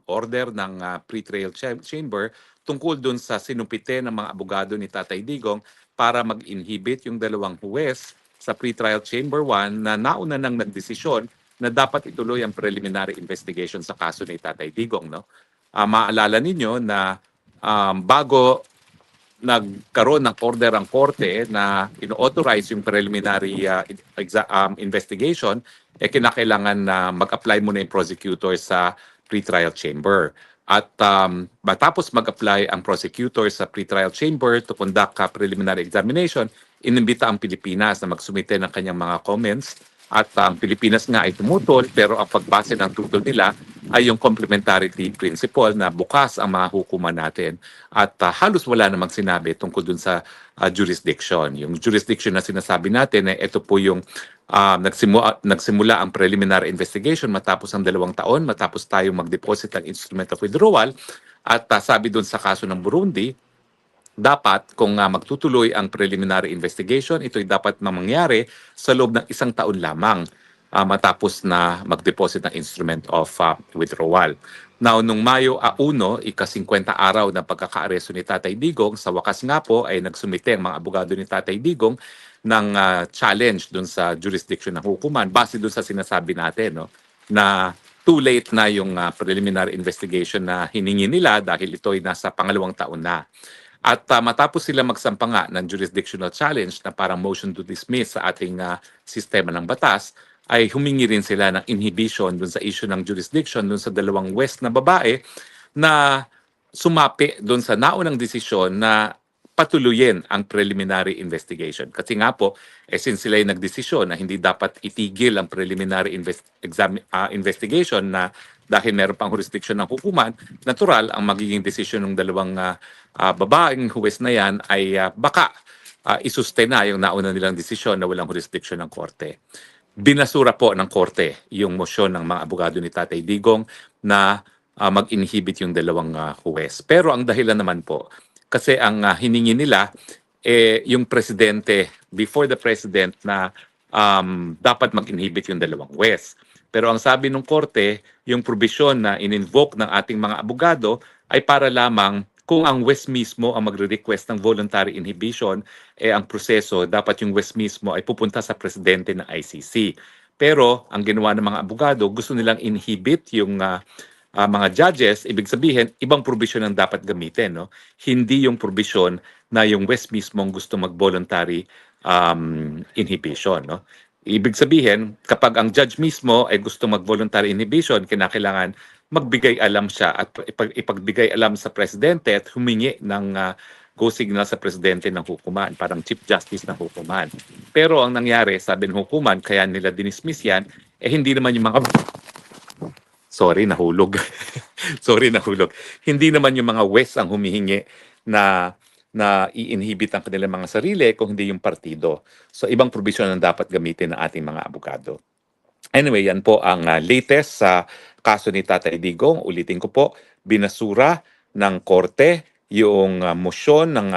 order ng pre-trial chamber tungkol dun sa sinumpite ng mga abogado ni Tatay Digong para mag-inhibit yung dalawang huwes sa pre-trial chamber 1 na nauna nang nagdesisyon na dapat ituloy ang preliminary investigation sa kaso ni Tatay Digong. No? Maalala ninyo na bago nagkaroon ng order ang korte na ino-authorize yung preliminary investigation, kinakailangan na mag-apply muna yung prosecutor sa pretrial chamber. At matapos mag-apply ang prosecutor sa pretrial chamber to conduct a preliminary examination, inimbita ang Pilipinas na magsumite ng kanyang mga comments at ang Pilipinas nga ay tumutol pero ang pagbase ng tutol nila ay yung complementarity principle na bukas ang mga hukuman natin at halos wala namang sinabi tungkol dun sa jurisdiction. Yung jurisdiction na sinasabi natin ay ito po yung nagsimula ang preliminary investigation matapos ang 2 taon, matapos tayo mag-deposit ng instrument of withdrawal at sabi dun sa kaso ng Burundi, dapat kung magtutuloy ang preliminary investigation, ito'y dapat na mangyari sa loob ng 1 taon lamang matapos na mag-deposit ng instrument of withdrawal. Now, nung Mayo 1, ika-50 araw ng pagkakaaresto ni Tatay Digong, sa wakas nga po ay nagsumite ang mga abogado ni Tatay Digong ng challenge dun sa jurisdiction ng hukuman base dun sa sinasabi natin, no, na too late na yung preliminary investigation na hiningi nila dahil ito'y nasa 2nd taon na. At matapos sila magsampa nga ng jurisdictional challenge na parang motion to dismiss sa ating sistema ng batas, ay humingi rin sila ng inhibition dun sa issue ng jurisdiction dun sa 2 West na babae na sumapi dun sa naunang desisyon na patuluyin ang preliminary investigation. Kasi nga po, since sila ay nagdesisyon na hindi dapat itigil ang preliminary investigation na dahil meron pang jurisdiction ng hukuman, natural ang magiging desisyon ng 2 babaeng huwes na yan ay baka isustain na yung nauna nilang desisyon na walang jurisdiction ng korte. Binasura po ng korte yung motion ng mga abogado ni Tatay Digong na mag-inhibit yung 2 huwes. Pero ang dahilan naman po, kasi ang hiningi nila, yung presidente, before the president na dapat mag-inhibit yung 2 huwes. Pero ang sabi ng korte, yung provision na in-invoke ng ating mga abogado ay para lamang kung ang West mismo ang magre-request ng voluntary inhibition, ang proseso, dapat yung West mismo ay pupunta sa presidente ng ICC. Pero ang ginawa ng mga abogado, gusto nilang inhibit yung mga judges, ibig sabihin, ibang provision ang dapat gamitin. No? Hindi yung provision na yung West mismo ang gusto mag-voluntary inhibition. No? Ibig sabihin, kapag ang judge mismo ay gusto mag-voluntary inhibition, kinakailangan magbigay alam siya at ipagbigay alam sa presidente at humingi ng go signal sa presidente ng hukuman, parang chief justice ng hukuman. Pero ang nangyari, sabi ng hukuman, kaya nila dinismiss yan, hindi naman yung mga... Sorry, nahulog. Sorry, nahulog. Hindi naman yung mga West ang humihingi na i-inhibit ang kanilang mga sarili kung hindi yung partido. So, ibang provision ang dapat gamitin ng ating mga abogado. Anyway, yan po ang latest sa kaso ni Tatay Digong. Ulitin ko po, binasura ng korte yung motion ng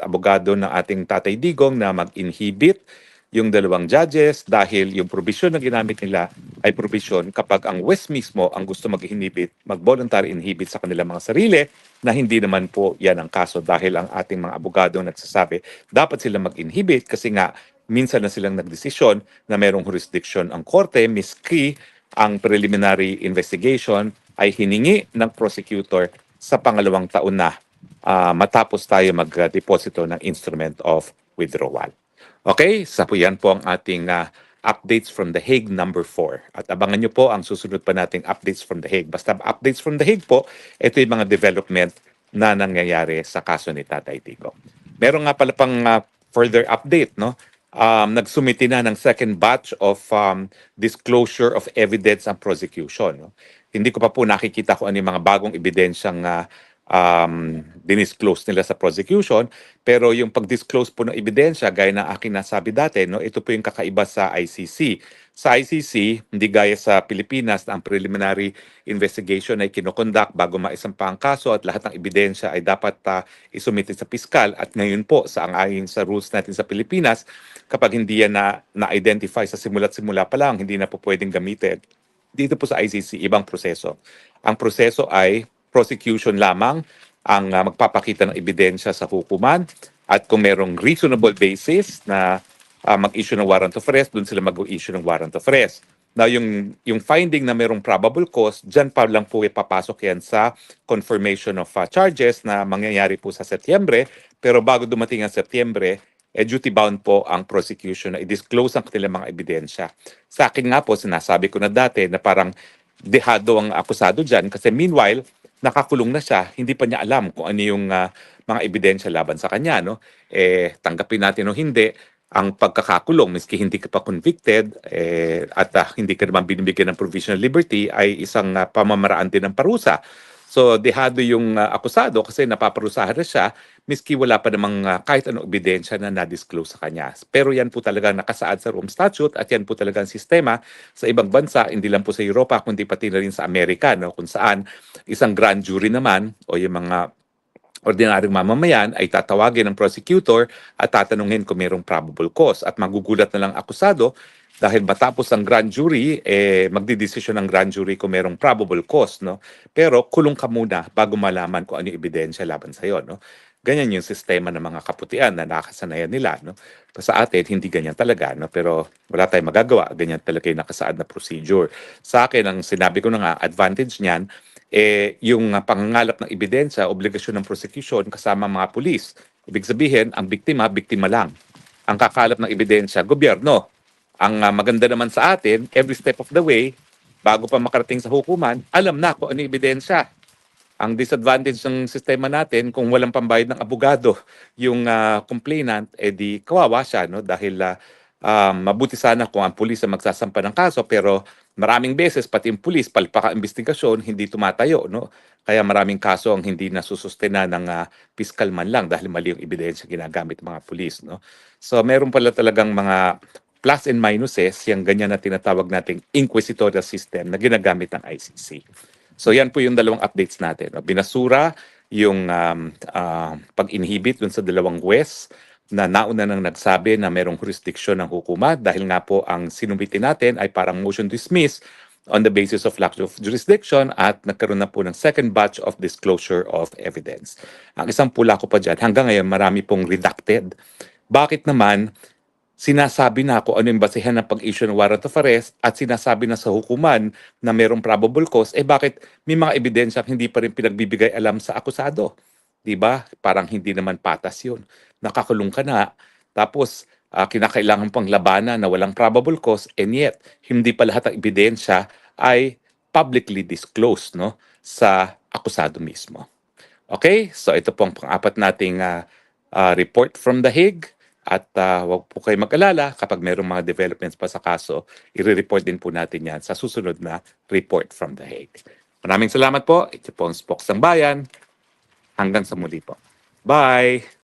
abogado ng ating Tatay Digong na mag-inhibit yung 2 judges dahil yung provision na ginamit nila ay provision kapag ang West mismo ang gusto mag-inhibit, mag-voluntary inhibit sa kanilang mga sarili na hindi naman po yan ang kaso dahil ang ating mga abogado nagsasabi dapat sila mag-inhibit kasi nga minsan na silang nagdesisyon na merong jurisdiction ang korte miski ang preliminary investigation ay hiningi ng prosecutor sa 2nd taon na matapos tayo mag-deposito ng instrument of withdrawal. Okay, sa po yan po ang ating updates from The Hague number 4. At abangan nyo po ang susunod pa nating updates from The Hague. Basta updates from The Hague po, ito yung mga development na nangyayari sa kaso ni Tatay Digong. Meron nga pala pang further update, no? Nagsumiti na ng second batch of disclosure of evidence ang prosecution. No? Hindi ko pa po nakikita kung ano yung mga bagong ebidensyang dinisclose nila sa prosecution, pero yung pag-disclose po ng ebidensya, gaya ng aking nasabi dati, no, ito po yung kakaiba sa ICC. Sa ICC, hindi gaya sa Pilipinas na ang preliminary investigation ay kinokonduct bago maisampa ang kaso at lahat ng ebidensya ay dapat isumite sa piskal. At ngayon po, ayon sa rules natin sa Pilipinas, kapag hindi yan na-identify sa simula't simula pa lang, hindi na po pwedeng gamitin Dito po sa ICC, ibang proseso. Ang proseso ay prosecution lamang ang magpapakita ng ebidensya sa hukuman at kung merong reasonable basis na mag-issue ng warrant of arrest, doon sila mag-issue ng warrant of arrest. Now, yung finding na merong probable cause, dyan pa lang po ipapasok yan sa confirmation of charges na mangyayari po sa Setyembre. Pero bago dumating ang Setyembre, duty bound po ang prosecution na i-disclose ang kanilang mga ebidensya. Sa akin nga po, sinasabi ko na dati na parang dehado ang akusado dyan kasi meanwhile, nakakulong na siya, hindi pa niya alam kung ano yung mga ebidensya laban sa kanya. No? Tanggapin natin o hindi, ang pagkakakulong, miski hindi ka pa convicted at hindi ka naman binibigyan ng provisional liberty, ay isang pamamaraan din ng parusa. So, dehado yung akusado kasi napaparusahan na siya miski wala pa namang kahit anong ebidensya na na-disclose sa kanya. Pero yan po talaga nakasaad sa Rome Statute at yan po talaga ang sistema sa ibang bansa, hindi lang po sa Europa, kundi pati na rin sa Amerika, no? Kung saan isang grand jury naman o yung mga ordinaryong mamamayan ay tatawagin ng prosecutor at tatanungin kung mayroong probable cause at magugulat na lang akusado dahil matapos ang grand jury, magdidesisyon ng grand jury kung mayroong probable cause, no? Pero kulong ka muna bago malaman kung ano yung ebidensya laban sa'yo, no? Ganyan yung sistema ng mga kaputian na nakasanayan nila, no? Sa atin, hindi ganyan talaga, no? Pero wala tayong magagawa. Ganyan talaga yung nakasaad na procedure. Sa akin, ang sinabi ko na nga, advantage niyan, yung pangangalap ng ebidensya, obligasyon ng prosecution kasama mga pulis. Ibig sabihin, ang biktima, biktima lang. Ang kakalap ng ebidensya, gobyerno. Ang maganda naman sa atin, every step of the way, bago pa makarating sa hukuman, alam na kung ano yung ebidensya. Ang disadvantage ng sistema natin, kung walang pambayad ng abogado, yung complainant, di kawawa siya, no? Dahil mabuti sana kung ang pulis ang magsasampa ng kaso, pero maraming beses, pati yung pulis, palpaka-investigasyon, hindi tumatayo, no? Kaya maraming kaso ang hindi nasusustena ng piskal man lang dahil mali yung ebidensya ginagamit ng mga pulis, no? So, meron pala talagang mga plus and minuses, yung ganyan na tinatawag nating inquisitorial system na ginagamit ng ICC. So yan po yung dalawang updates natin. Binasura yung pag-inhibit dun sa dalawang huwes na nauna nang nagsabi na merong jurisdiction ng hukuma dahil nga po ang sinubitin natin ay parang motion to dismiss on the basis of lack of jurisdiction at nagkaroon na po ng second batch of disclosure of evidence. Ang isang pula ko pa dyan, hanggang ngayon marami pong redacted. Bakit naman sinasabi na kung ano yung basehan ng pag-issue ng warrant of arrest at sinasabi na sa hukuman na mayroong probable cause, bakit may mga ebidensya hindi pa rin pinagbibigay alam sa akusado? 'Di ba? Parang hindi naman patas 'yun. Nakakulong ka na, tapos kinakailangan pang labanan na walang probable cause, and yet hindi pa lahat ng ebidensya ay publicly disclosed, no, sa akusado mismo. Okay? So ito pong pang-apat nating report from The Hague. At huwag po kayo mag-alala kapag mayroong mga developments pa sa kaso, i-report din po natin yan sa susunod na report from The Hague. Maraming salamat po. Ito po ang Spokes ng Bayan. Hanggang sa muli po. Bye!